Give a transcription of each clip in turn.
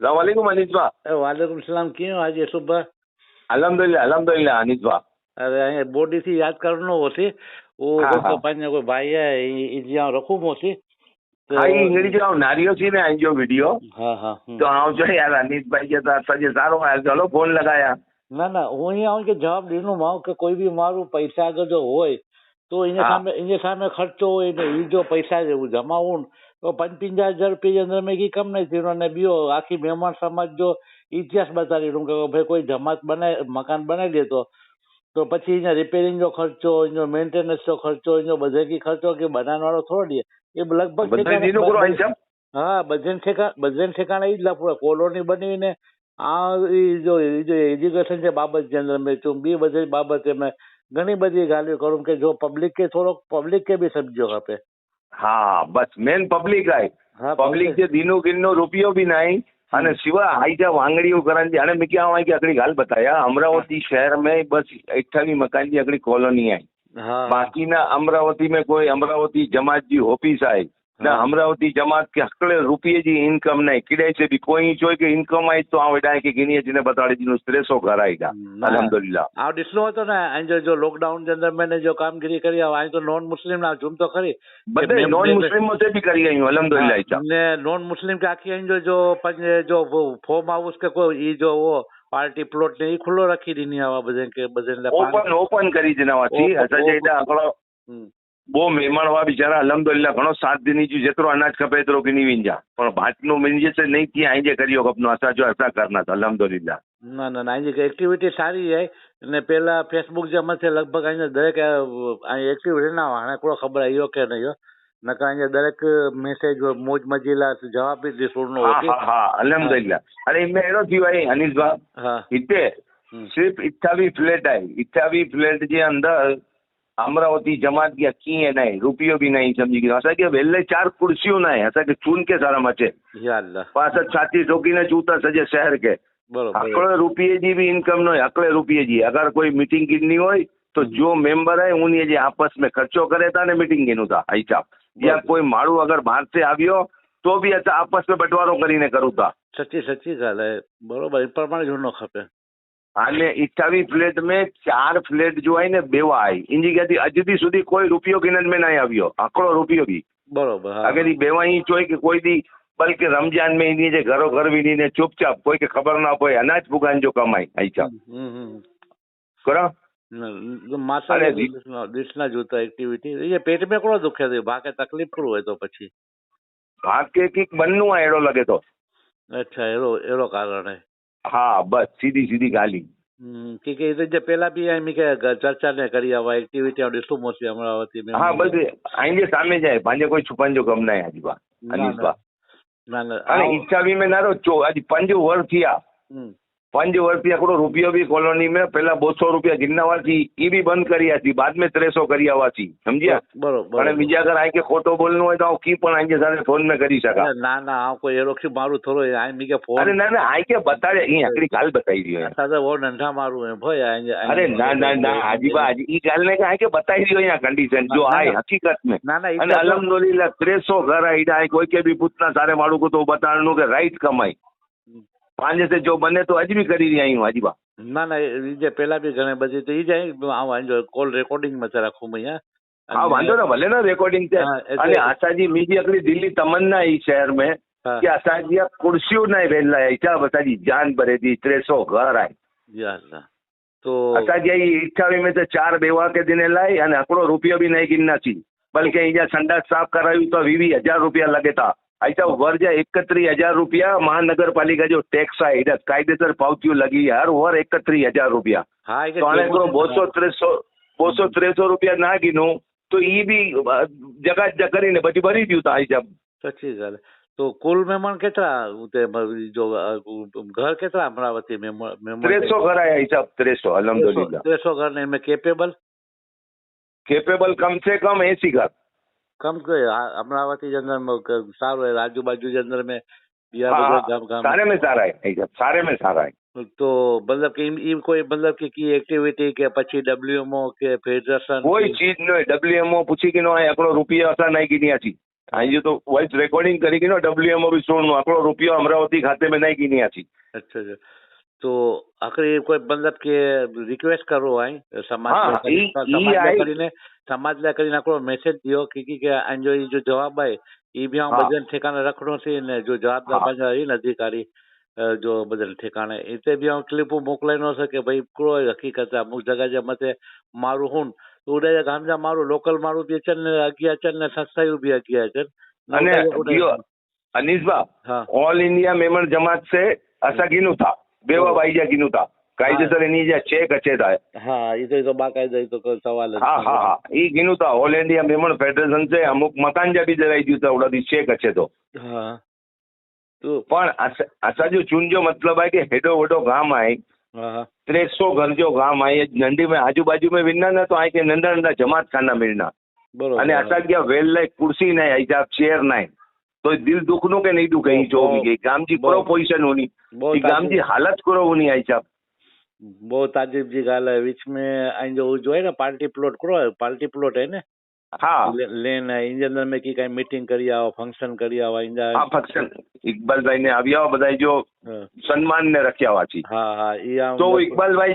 सलामकुम अनिसबा। वालेकुम सलाम। क्यों आज ये सुबह? अल्हम्दुलिल्लाह अल्हम्दुलिल्लाह अनिसबा। अरे અહીંયા બોડીથી યાદ કરવાનો હોતી वो हाँ कोई हाँ पाने कोई भाई है જ્યાં રખું મોસી તો हाँ, ई हीड़ी जो नारियो थी ने आई जो वीडियो हाँ हाँ तो आओ जो यार अनिस भाई के साथ सजे सारो आया चलो फोन लगाया। ના ના હું અહીંયા આવું કે જવાબ દીધું મારું કે કોઈ બી મારું પૈસા અગર જો હોય તો हाँ એને સામે ખર્ચો હોય ને એ જો પૈસા જેવું જમાવું તો 55,000 રૂપિયા અંદર મેં કી કમ નહીં થયું અને બીજો આખી મહેમાન સમાજ જો ઇતિહાસ બતાવી દઉં કે ભાઈ કોઈ જમાત બનાવી મકાન બનાવી દેતો તો પછી અહીંયા રિપેરિંગ નો ખર્ચો એનો મેન્ટેનન્સ નો ખર્ચો એનો બધે કી ખર્ચો કે બનાવવાનો થોડો દે એ લગભગ बदले दीनो करो आई सब। હા બધે ઠેકાણે ઈ જ લફડો કોલોની બનાવીને આ ઈ જો એજ્યુકેશન છે બાબત જે અંદર મેં ચૂંબી બધી બાબતે મેં ઘણી બધી ગાલીઓ કરું કે જો પબ્લિક के थोड़ो पब्लिक के भी समझो खपे। हाँ बस मेन पब्लिक है। हाँ पब्लिक जे दीनो गिनो रुपयो भी नहीं અને સિવાય આઈજા વાંગડીઓ કરવાની અને મેં ક્યાં હોય કે અગડી ગાલ બતાયા અમરાવતી શહેર में बस 28 मकान की अगड़ी कॉलोनी आई। हाँ बाकी ना अमरावती में कोई अमरावती जमात जी ऑफिस आई ना अमरावती जमात के हकड़े रुपये जी इनकम नहीं किड़े से भी कोई चोय के इनकम आई तो आ वेडा के गिनी जी ने बताड़ी जी नु 300 घर आईगा अल्हम्दुलिल्लाह। આ ડિસ્લો હતો ને અહીં જો લોકડાઉન જે અંદર मैंने जो कामगिरी કરી અહીં તો નોન મુસ્લિમ ના ઝૂમ તો ખરી बदले नॉन मुस्लिमों से भी करी गई हूँ अल्हम्दुलिल्लाह। ને નોન મુસ્લિમ કે આખી અહીં જો ફોર્મ હાઉસ કે કોઈ ઈ જો वो પાર્ટી પ્લોટ ને ઈ ખુલ્લો રાખી દીની આવા બધે કે બધે ओपन करी जनावा थी असा जे एटा आकड़ो बो मेहमान हुआ बेचारा अल्हम्दुलिल्लाह घणो 7 दिन जी जेतरो अनाज खपे एतरो गिनी विंजा पण भात नो मिंजे से नहीं थी आई जे करियो अपनो असा जो असा करना था अल्हम्दुलिल्लाह। ના ના અહીં જે એક્ટિવિટી સારી છે અને પેલા ફેસબુક જે મથે લગભગ અહીં દરેક અહીં એક્ટિવ રહેના હાણે કોઈ ખબર આવ્યો કે નહીં નકા અહીં દરેક મેસેજ મોજ મજીલા જવાબ બી દીસુરનો हाँ होती। हाँ हाँ अल्हम्दुलिल्लाह। अरे इनमें एरो थी भाई अनिस भाई हाँ इते सिर्फ 28 फ्लैट आई 28 फ्लैट जे अंदर अमरावती जमात की अक्की है नहीं रुपयो भी नहीं समझी गयो असा के वेले 4 कुर्सियों नहीं असा के चून के सारा मचे या अल्लाह पास छाती ठोकी ने चूता सजे शहर के बरोबर अकड़े रुपये जी भी इनकम नो अकड़े रुपये जी अगर कोई मीटिंग गिननी हो तो जो मेंबर है उन ये आपस में खर्चो करे था ने मीटिंग गिनू था ऐसा या कोई माड़ू अगर बाहर से आवियो तो भी ऐसा आपस में बंटवारो करीने करू था। सच्ची सच्ची गाल है बरोबर इ प्रमाणे जुड़नो खपे। અને 28 फ्लेट में 4 फ्लेट जो है ने बेवा आई इनजी कहती अजदी सुधी कोई रुपयो गिनन में नहीं आवियो आकड़ो रुपयो भी बरोबर हाँ। अगर ये बेवा ही चोय के कोई दी बल्कि रमजान में इन्हीं जे घरों घर भी ने चुपचाप कोई के खबर ना पड़े अनाज पुगान जो कमाई ऐसा करो मासा दिसना जोता एक्टिविटी ये पेट में कोड़ो दुखे थे भाके तकलीफ करो है तो પછી भाग के बननु है एड़ो लगे तो अच्छा एरो एरो कारण है। हाँ बस सीधी सीधी गाली ठीक है इधर जे पहला भी आई के चर्चा ने करी आवा एक्टिविटी और डिस्टो मोसी अमरावती में हाँ बस आइए सामने जाए पांजे कोई छुपन जो गम नहीं आजी बा अनिस बा ना ना अरे इच्छा भी में नारो चो आज 5 वर्ष थिया 5 वर्ष थी एकड़ो रुपयो भी कॉलोनी में पहला 200 रुपया गिनवा थी ई भी बंद करी थी बाद में 300 करी आवा थी समझिया बरोबर અને બીજા અગર આઈ કે ખોટો બોલનું હોય તો હું કી પણ આઈ કે સાથે ફોન में કરી શકા ना ना आ कोई एरो की मारू थोड़ो आई मी के फोन अरे ना ना आई के बताड़े ई आकड़ी काल बताई दियो सादा वो नंढा मारू है भाई आई अरे ना ना ना आजीबा आज ई गाल ने आई के बताई दियो यहाँ कंडीशन जो आए हकीकत में ना ना અને અલ્હમ્દુલિલ્લાહ 300 घर आई डाई कोई के भी पूछना सारे मारू को तो बताणनु के राइट कमाई पांच से जो बने तो अज भी करी रही हूँ अजीबा ना ना जे पहला भी घणे बजे तो ई जाए आ जो कॉल रेकॉर्डिंग में रखूं मैं हाँ वांधो ना भले ना रेकॉर्डिंग से अने आसाजी मीजी अकड़ी दिल्ली तमन्ना ई शहर में कि आसाजी कुर्सियों नहीं वेला है क्या बताजी जान भरे दी 300 घर आए या अल्लाह तो आसाजी 28 में से 4 बेवा के दिन लाई अने अकड़ो रुपयो भी नहीं गिनना थी बल्कि यहाँ संडास साफ करावी तो 20,000 रुपया लगे था ऐसा वर्ज 31,000 रुपया महानगर पालिका जो टैक्स है इधर कायदेसर पावतियों लगी हर वर 31,000 रुपया हाँ 200-300 रुपया ना गिनो तो ये भी जगह जगह ने बची भरी दी था जब सच्ची गल तो कुल मेहमान केतरा जो घर केतरा अमरावती में 300 घर आया हिसाब 300 अल्हम्दुलिल्लाह 300 घर ने में केपेबल कम से कम 80 घर कम के अमरावती जंगल में सारो है आजू बाजू जंगल में सारे में सारा है सारे में सारा है तो मतलब कि कोई मतलब की एक्टिविटी के પછી WMO के फेडरेशन कोई चीज नहीं WMO पूछी कि नो है एकड़ो रुपया असा नहीं गिनिया थी અહીં તો વોઇસ રેકોર્ડિંગ કરી ગયો WM સ્ટોર નો આકડો રૂપિયો અમરાવતી ખાતે में नहीं गिनी थी। अच्छा अच्छा। तो आखिर कोई मतलब के रिक्वेस्ट करो आई हाँ, समाज ला કરીને આકડો મેસેજ દિયો કે આંજો ઈ જો જવાબ આય ઈ બી હું બધાને ઠેકાણે રખડો છે ને જો જવાબદાર પાછા ઈ અધિકારી જો બધાને ઠેકાણે એટલે બી હું ક્લિપો મોકલાઈ નો છે કે ભાઈ કોઈ હકીકત અમુક જગા જે મતે મારું હું તો ઉડે ગામજા મારું લોકલ મારું બી ચલ ને 11 ચલ ને 27 બી 11 ચલ અને અનીસબા ઓલ ઇન્ડિયા મેમણ જમાત से असा गिनू था बेवा बाईजा गिनू था कायदेसर एनी जे चेक अचे था। हाँ ये तो बाकायदा ये तो कोई सवाल है। हाँ हाँ हाँ ये गिनू था ऑल इंडिया मेमण फेडरेशन से अमुक मकान जा भी जराई दियो था उड़ा दी चेक अचे तो। हाँ तो पण असा जो चून जो मतलब है कि हेडो वडो गाम है 300 घर जो गाम है नंदी में आजू बाजू में विना ना तो आई के नंदा नंदा जमात खाना मिलना અને અસા ગયા વેલ લાઈક कुर्सी नहीं आई जा चेयर नहीं तो दिल दुखनो के नहीं दुखे जो भी गई काम जी करो पोजीशन होनी काम जी हालत करो होनी आई साहब बहुत ताजुब जी गाल है बीच में आई जो है ना पार्टी प्लॉट है ना। हाँ लेन है इंजन में की कई मीटिंग करी आओ फंक्शन करी आओ इंजा हाँ फंक्शन इकबाल भाई ने આવ્યા બધાય જો સન્માન ને રખ્યા વાચી। हाँ हाँ ये तो इकबाल भाई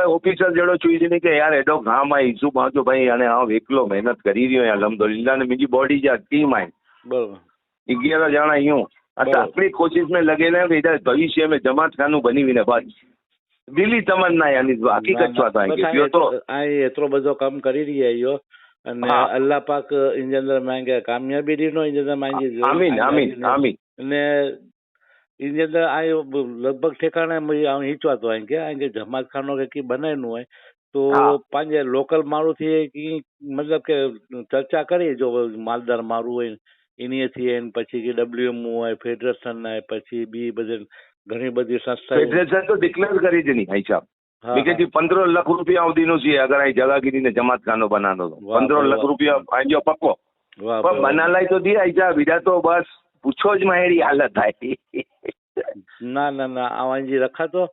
ऑफिसर जेड़ो चुई ने के यार एडो गाम आई શું બાજો ભાઈ અને આ એકલો મહેનત કરી રહ્યો અલ્હમ્દુલિલ્લાહ ने બીજી બોડી जा टीम आई बराबर 11 जना यूं अच्छा अपनी कोशिश में लगे रहे इधर भविष्य में जमात खानू बनी हुई ने बात दिली तमन्ना यानी हकीकत छो था कि तो आई एतरो बधो काम करी रही है यो અને અલ્લાહ પાક ઇન્જિનિયર માંગે કામયાબી દીનો ઇન્જિનિયર માંગી આમીન આમીન આમીન ને ઇન્જિનિયર આયો લગભગ ઠેકાણે હું હિચવાતો હોય કે આ જમાત ખાનો કે કી બનાયનું હોય તો પાંજે લોકલ મારું થી કી મતલબ કે ચર્ચા કરી જો માલદાર મારું હોય એનીથી એને પછી કે WM હોય ફેડરેશન હોય પછી બી બધે ઘણી બધી સંસ્થા ફેડરેશન તો ડિક્લેર કરી દેની ભાઈ સાહેબ બીકે जी 15 लाख रुपया अवधिनो छे अगर आई जगागिरी ने जमात खानो बनानो तो 15 लाख रुपया आजो पक्को पर बना लाई तो दी आई जा बीजा तो बस पूछो ज मायरी हालत है ना ना ना आवाजी रखा तो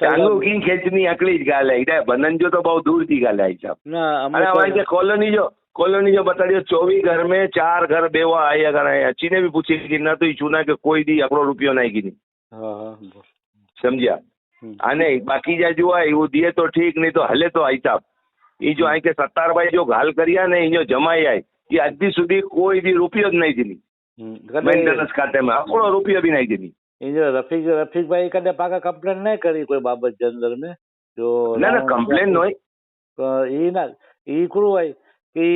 चालू की खेचनी अकली ज गाल है इधर बनन जो तो बहुत दूर की गाल है साहब ना अरे आवाज कॉलोनी जो बता दियो 24 घर में 4 घर बेवा आई अगर अच्छी ने भी पूछी कि ना तो चुना के कोई दी अकड़ो रुपयो नहीं गिनी। हां समझिया आने बाकी जा जो है वो दिए तो ठीक नहीं तो हले तो आई साहब ये जो आई के सत्तार भाई जो घाल करिया ने जो जमाई आई ये अद्दी सुधी कोई भी रुपयो नहीं दिनी मेंटेनेंस खाते में अकड़ो रुपयो भी नहीं दिनी। ये रफीक भाई कदे पाका कंप्लेन नहीं करी कोई बाबत के अंदर में जो ना ना कंप्लेन नोय तो ये ना ये करू भाई कि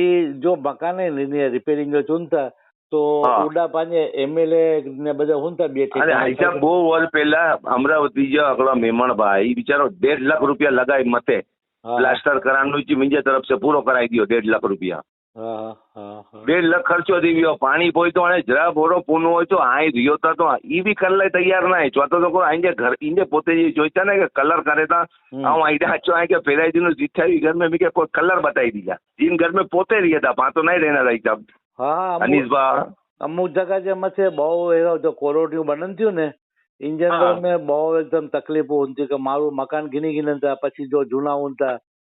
जो मकान है रिपेयरिंग जो चुनता तो उड़ा पाने एमएलए ने બધા હુંતા બેઠે અરે આઈસા બહુ વર્ષ પહેલા અમરાવતી જો અગળો મેમણ ભાઈ બિચારો 1.5 લાખ રૂપિયા લગાઈ મતે પ્લાસ્ટર કરાવવાનું છે મિંજે તરફ से પૂરો કરાઈ દિયો 1.5 લાખ રૂપિયા। હા હા 1.5 લાખ ખર્ચો દીવ્યો પાણી પોઈ તો આને જરા બોરો પૂનો હોય તો આઈ રહ્યો તો ઈ બી કરલે તૈયાર ના ચોતો તો કો આઈને ઘર ઈને પોતે જોઈતા ને કે કલર કરે તા હું આઈડા છો આ કે ફેરાઈ દીનો જીઠાવી घर में मी के कोई कलर बताई दीजा जिन घर में पोते रहिया था पा तो नहीं रहना रही साहब। हाँ अनीसबा अमुक जगह जे मथे बहु जो कोलोनियूं बनन थियूं ने इंजन में बहु एकदम तकलीफूं हुंदी कि मारू मकान गिनी गिनन था पछी जो जूना हुंदा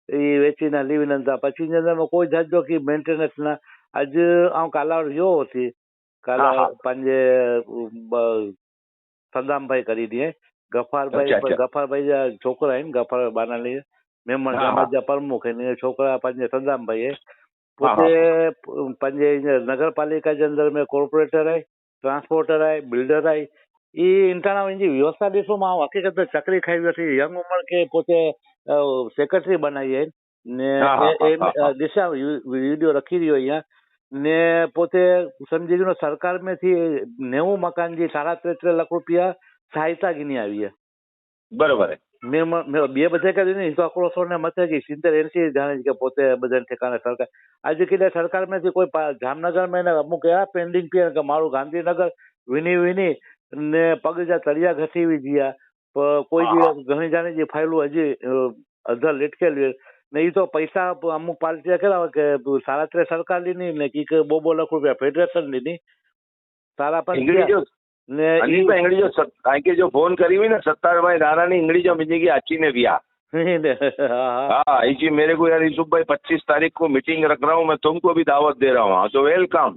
ई वेचीने लीविनन था पछी इंजन में कोई जाजो की मेंटेनेंस ना अज आउं काला रियो होती काला पंजे सदाम भाई करी दिए गफार भाई जा छोकरा आहिनि गफार बानाली मेमण समाज जा प्रमुख आहिनि छोकरा पंजे सदाम भाई पोते पंजे नगर पालिका के अंदर में कॉर्पोरेटर है ट्रांसपोर्टर है बिल्डर है ये इंटाना जी व्यवस्था ॾिसो मां हकीकत में चकरी खाई वठी यंग उमर के पोते सेक्रेटरी बनाई है ने दिशा वीडियो रखी रही है ने पोते समझी गयो सरकार में थी 90 मकान जी 33 लाख रुपया सहायता गिनी आई है बराबर है मैं बे बधे कर नहीं तो आकड़ो सो ने मथे की 70-80 जाने के पोते बदन ठिकाने सरकार आज के सरकार में थी कोई जामनगर में अमुक एवा पेंडिंग पे के मारू गांधीनगर विनी ने पग जा तरिया घसी हुई जिया कोई भी घणी जाने जी फाइलू हजी अधर लटकेली नहीं तो पैसा अमुक पार्टी करा के 33 सरकार लीनी ने की 2 लाख रुपया फेडरेशन लीनी सारा पर ने अंग्रेजी जो आके जो फोन करी हुई ना 70 भाई नारानी अंग्रेजी मिली की अच्छी ने बिया हाँ हाँ इसी मेरे को यार यूसुफ भाई 25 तारीख को मीटिंग रख रहा हूँ, मैं तुमको भी दावत दे रहा हूँ, हाँ, तो वेलकम।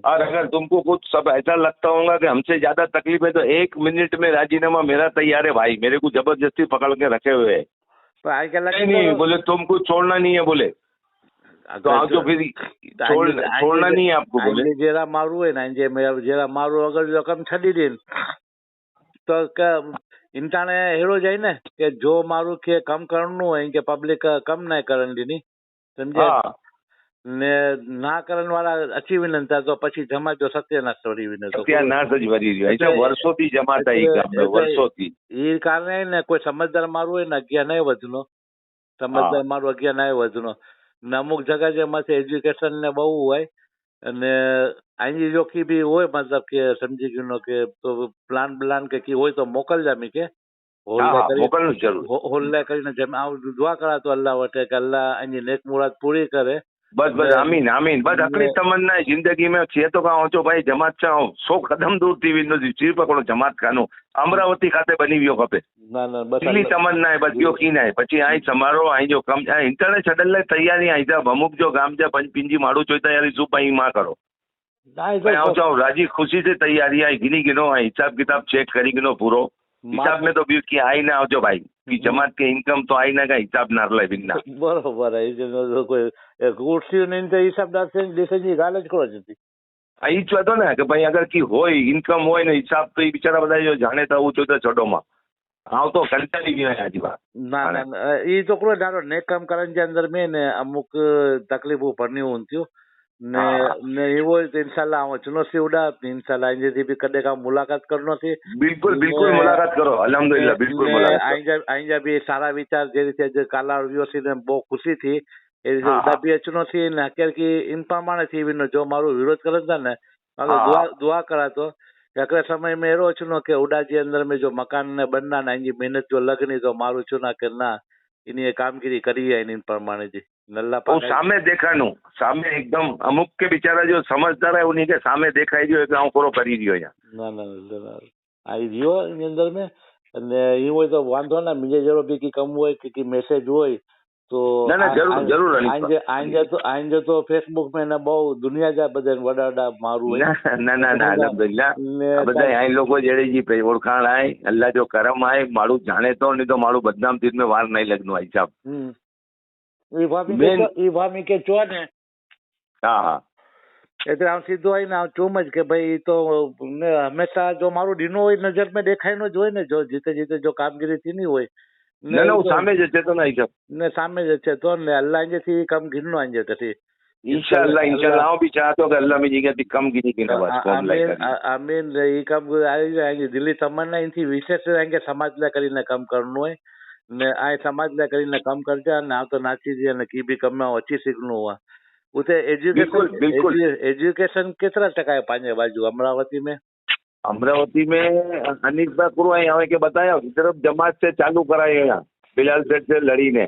और अगर तुमको कुछ सब ऐसा लगता होगा कि हमसे ज्यादा तकलीफ है तो 1 मिनट में राजीनामा मेरा तैयार है भाई, मेरे को जबरदस्ती पकड़ के रखे हुए है। तो आज कल नहीं बोले तुमको छोड़ना नहीं है बोले, तो हाँ तो फिर छोड़ना नहीं है आपको बोले। जेरा मारू है ना जेरा मारू अगर रकम छड़ी दे तो इंटाने हेरो जाए ने के जो मारू के कम करनु है के पब्लिक कम नहीं करन दी नहीं समझे हाँ ने ना करन वाला अची विनंता तो પછી જમાત જો સત્યનાશ કરી વિને તો સત્યાનાશ જ વરી રહ્યો એટલે વર્ષોથી જમાત આવી ગામમાં વર્ષોથી એ કારણે ને કોઈ સમજદાર મારું હોય ને અગિયાર નહીં વધનો સમજદાર મારું અગિયાર નહીં વધનો ને અમુક જગા જે માં એજ્યુકેશન ને બહુ હોય અને આની જો કી બી હોય मतलब કે સમજી ગયો કે તો પ્લાન કે કી હોય તો મોકલજા મી કે મોકલનું જરૂર હોલ્લે કરીને જેમ આવ દુઆ કરા તો અલ્લાહ વટે કે અલ્લાહ આની નેક મુરાદ પૂરી કરે बस बस आमीन आमीन बस अपनी तमन्ना है जिंदगी में छे तो कहो छो भाई जमात चाहो 100 कदम दूर थी विनो चीर पकड़ो जमात खानो अमरावती खाते बनी वियो खपे दिल्ली तमन्ना है बस बियो की नहीं पछी आई समारो आई जो कम इंटरनेट छडल ले तैयारी आई जा अमुक जो गाम जा पंचपिंजी माड़ू चोई तैयारी सु पई मां करो मैं आओ चाहो राजी खुशी से तैयारी आई गिनी गिनो हिसाब किताब चेक करी गिनो पूरो हिसाब में तो बियो की आई ना आवजो भाई की जमात के इनकम तो आई ना का हिसाब नारले बिना बरोबर है जो कोई कुर्सी ने तो हिसाबदार से देखेजी गाल ज करो जती आई चो ने कि भाई अगर की होय इनकम होय ने हिसाब तो ई बिचारा બધા જો જાણે તો હું તો છોડો માં આવ તો કંટાળી ગયો આજી વાત ના ના ઈ છોકરો ડારો નેક કામ કરન જે અંદર મે ને અમુક તકલીફો ભરની હોંત્યો ને ને એવો ઇન્શાલ્લાહ આવો ચનો સે ઉડા ઇન્શાલ્લાહ જે भी કદે કા મુલાકાત કરનો છે बिल्कुल बिल्कुल मुलाकात करो अल्हम्दुलिल्लाह बिल्कुल मुलाकात आइन जा भी सारा विचार जे रीते जे काला व्यो से ने बहुत खुशी थी એ રીતે ઉડા भी અચનો થી ને અત્યારે કે ઇન પ્રમાણે થી વિનો જો મારો વિરોધ કરતા ને दुआ करा तो अगले समय में एरो चुनो के उड़ा जी अंदर में जो मकान ने बनना ना इनकी मेहनत जो लगनी तो मारू चुना करना इन्हीं कामगिरी करी है इन प्रमाणे जी नल्ला वो सामने देखानु सामने एकदम अमुक के बिचारा जो समझदार है उन्हीं के सामने देखाई दियो गांव कोरो करी दियो यहाँ ना आई दियो इन अंदर में અને એ હોય તો વાંધો ના બીજે જરો બી કી કમ હોય કે મેસેજ હોય तो ना जरूर जरूर आइन जो तो फेसबुक में ना बहु दुनिया जा बदन वडाडा मारू है ना अल्हम्दुलिल्लाह બધા આ લોકો જેડી जी ઓળખાણ આય अल्लाह जो करम आए मारू जाने तो नहीं तो मारू बदनाम तीर में वार नहीं लगनो आई साहब ई भामी के चो ने हां એટલે આમ સીધો આવીને ચૂમ જ કે ભાઈ તો હંમેશા જો મારું ડીનો હોય નજર में દેખાય ન જ હોય ને જો જીતે જો કામગીરી થીની હોય ને સામે જ છે તો નહીં સાહેબ ને સામે જ છે તો ને અલ્લાહ જેથી કમ ગીરનો આંજે તથી इंशाल्लाह હું भी चाहतो कि अल्लाह में जी कम गिनी की नवाज कौन लाई आमीन ई कम आई जाएंगे दिल्ली तमन्ना इनથી વિશેષ આંગે સમાજ લે કરીને કામ કરનું હોય ને આ સમાજ લે કરીને કામ કરજા ને આ તો નાચી जी ને की भी कम अच्छी सीखनु हुआ उते एजुकेशन कितना टका है पांचे बाजू अमरावती में अनिक पूरा यहाँ के बताया सिर्फ जमात से चालू कराए यहाँ बिलाल सेठ से लड़ी ने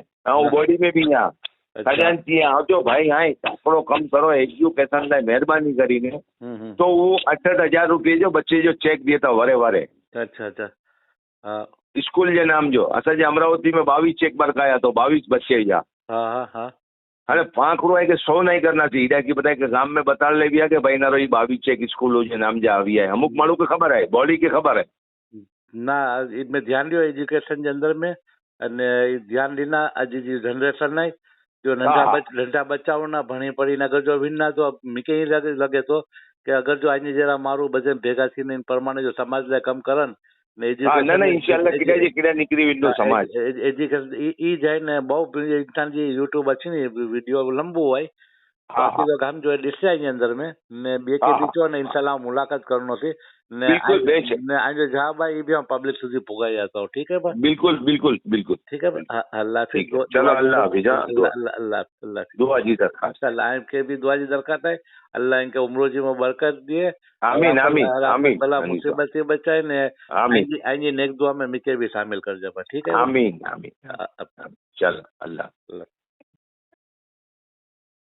बॉडी में भी यहाँ આવજો ભાઈ હા આપણો કમ કરો એજ્યુકેશન લાય મહેરબાની કરીને તો वो 68,000 रुपये जो बच्चे जो चेक दिए था वरे वरे अच्छा स्कूल के नाम जो असा जे अमरावती में 22 चेक बरकाया तो 22 बच्चे या हाँ अरे 5 रुपए के 100 नहीं करना चाहिए इधर की बताए कि गांव में बता ले भी कि भाई नारो 22 चेक स्कूल के नाम जा आवी है अमुक मालू की खबर है बॉडी की खबर है ना इसमें ध्यान दियो एजुकेशन के अंदर में અને ધ્યાન દીના આજે જે જનરેશન નહીં जो नंढा बच्चाओं ना भणी पड़ी अगर जो विना तो मिके ही लगे तो कि अगर जो आज जरा मारू बजे भेगा थी इन प्रमाणे जो समाज ले कम करन ने इंशाल्लाह किडा निकरी विंडो समाज एजुकेशन ई जाय ने बहु इंसान जी यूट्यूब अच्छी नहीं वीडियो लंबो है बाकी तो काम जो है डिस्ट्रिक्ट अंदर में ने बे के बीचो ने इंशाल्लाह मुलाकात करनो थी ने आज जवाब है भी हम पब्लिक સુધી પુગાઈ જાતો ठीक है भाई बिल्कुल ठीक है भाई अल्लाह हाफिज चलो अल्लाह हाफिज अल्लाह दुआ जी दरखास्त अल्लाह के भी दुआ जी दरखास्त है अल्लाह इनके उम्र जी में बरकत दिए आमीन भला मुसीबत से बचाए ने आइए नेक दुआ में मिके भी शामिल कर जाए ठीक है आमीन चलो अल्लाह